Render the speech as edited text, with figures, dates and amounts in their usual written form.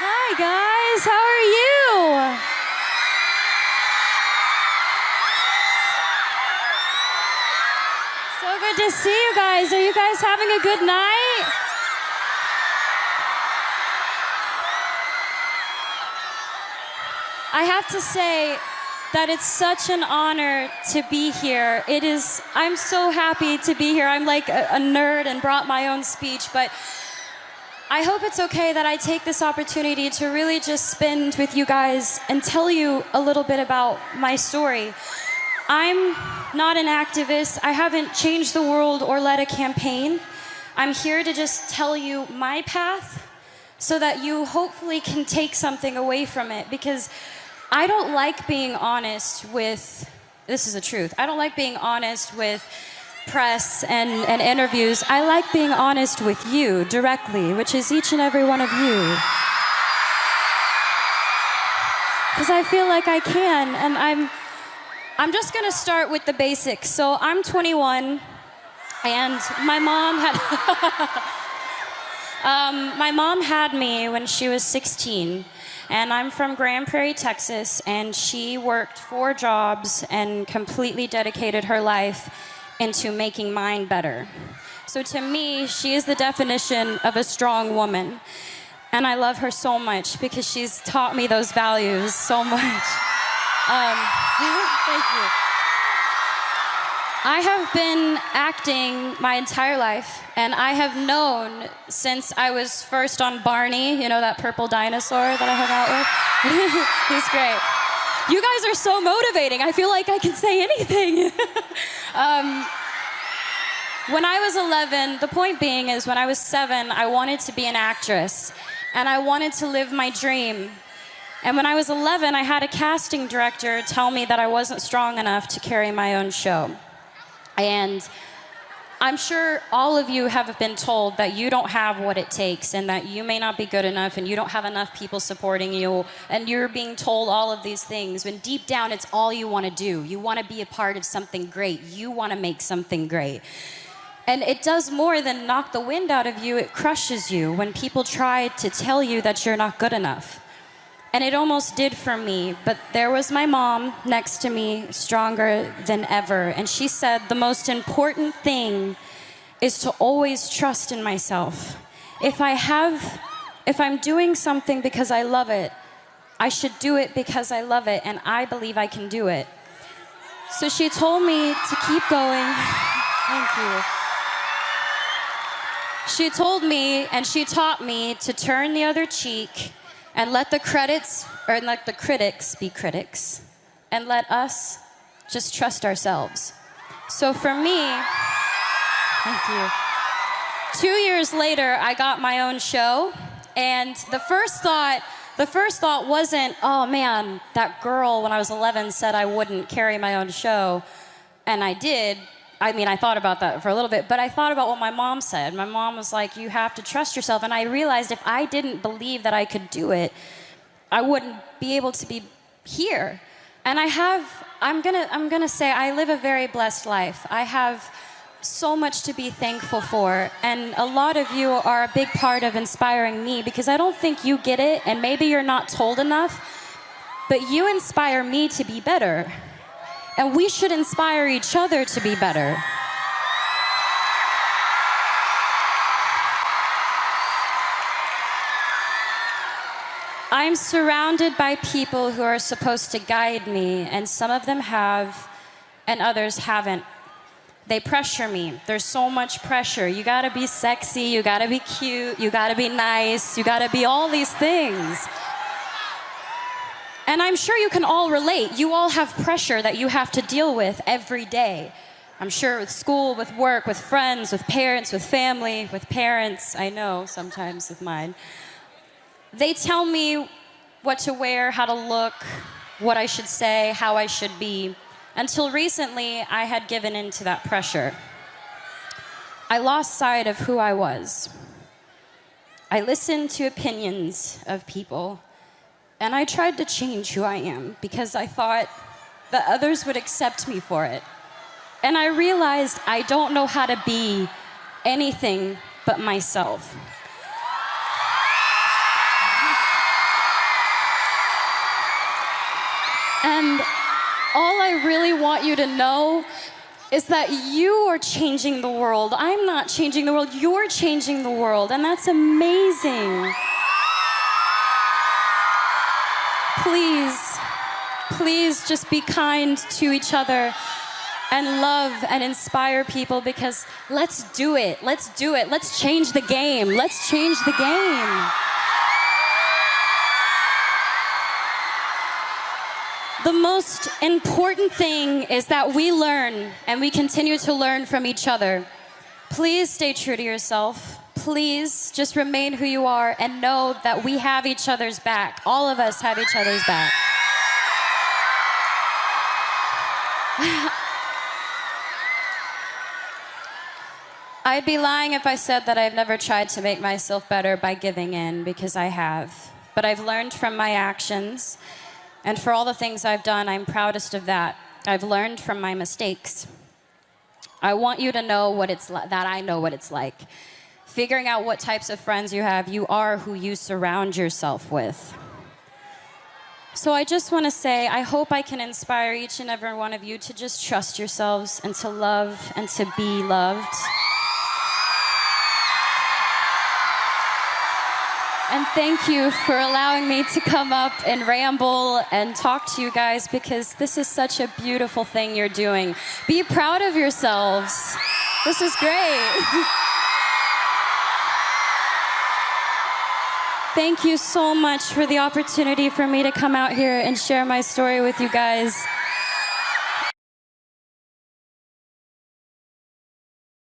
Hi guys, how are you? So good to see you guys. Are you guys having a good night? I have to say that it's such an honor to be here. I'm so happy to be here. I'm like a nerd and brought my own speech, but I hope it's okay that I take this opportunity to really just spend with you guys and tell you a little bit about my story. I'm not an activist. I haven't changed the world or led a campaign. I'm here to just tell you my path so that you hopefully can take something away from it, because I don't like being honest with, this is the truth, I don't like being honest with press and interviews. I like being honest with you directly, which is each and every one of you. Because I feel like I can, and I'm just gonna start with the basics. So I'm 21, and my mom had me when she was 16. And I'm from Grand Prairie, Texas, and she worked 4 jobs and completely dedicated her life into making mine better. So to me, she is the definition of a strong woman. And I love her so much because she's taught me those values so much. Thank you. I have been acting my entire life, and I have known since I was first on Barney, you know, that purple dinosaur that I hung out with? He's great. You guys are so motivating. I feel like I can say anything. When I was 11, the point being is when I was 7, I wanted to be an actress, and I wanted to live my dream. And when I was 11, I had a casting director tell me that I wasn't strong enough to carry my own show. And I'm sure all of you have been told that you don't have what it takes and that you may not be good enough and you don't have enough people supporting you, and you're being told all of these things when deep down it's all you want to do. You want to be a part of something great. You want to make something great. And it does more than knock the wind out of you. It crushes you when people try to tell you that you're not good enough. And it almost did for me, but there was my mom next to me, stronger than ever. And she said, the most important thing is to always trust in myself. If I'm doing something because I love it, I should do it because I love it, and I believe I can do it. So she told me to keep going. Thank you. She told me and she taught me to turn the other cheek and let the critics be critics, and let us just trust ourselves. So for me, thank you. 2 years later, I got my own show, and the first thought wasn't, oh man, that girl when I was 11 said I wouldn't carry my own show, and I did. I mean, I thought about that for a little bit, but I thought about what my mom said. My mom was like, you have to trust yourself. And I realized if I didn't believe that I could do it, I wouldn't be able to be here. And I'm gonna say I live a very blessed life. I have so much to be thankful for. And a lot of you are a big part of inspiring me, because I don't think you get it, and maybe you're not told enough, but you inspire me to be better. And we should inspire each other to be better. I'm surrounded by people who are supposed to guide me, and some of them have, and others haven't. They pressure me. There's so much pressure. You gotta be sexy, you gotta be cute, you gotta be nice, you gotta be all these things. And I'm sure you can all relate. You all have pressure that you have to deal with every day. I'm sure with school, with work, with friends, with parents, with family, with parents. I know sometimes with mine. They tell me what to wear, how to look, what I should say, how I should be. Until recently, I had given in to that pressure. I lost sight of who I was. I listened to opinions of people, and I tried to change who I am because I thought that others would accept me for it. And I realized I don't know how to be anything but myself. And all I really want you to know is that you are changing the world. I'm not changing the world, you're changing the world, and that's amazing. Please, please just be kind to each other and love and inspire people, because let's do it. Let's do it. Let's change the game. Let's change the game. The most important thing is that we learn and we continue to learn from each other. Please stay true to yourself. Please just remain who you are and know that we have each other's back. All of us have each other's back. I'd be lying if I said that I've never tried to make myself better by giving in, because I have. But I've learned from my actions, and for all the things I've done, I'm proudest of that. I've learned from my mistakes. I want you to know what it's that I know what it's like. Figuring out what types of friends you have, you are who you surround yourself with. So I just want to say, I hope I can inspire each and every one of you to just trust yourselves and to love and to be loved. And thank you for allowing me to come up and ramble and talk to you guys, because this is such a beautiful thing you're doing. Be proud of yourselves. This is great. Thank you so much for the opportunity for me to come out here and share my story with you guys.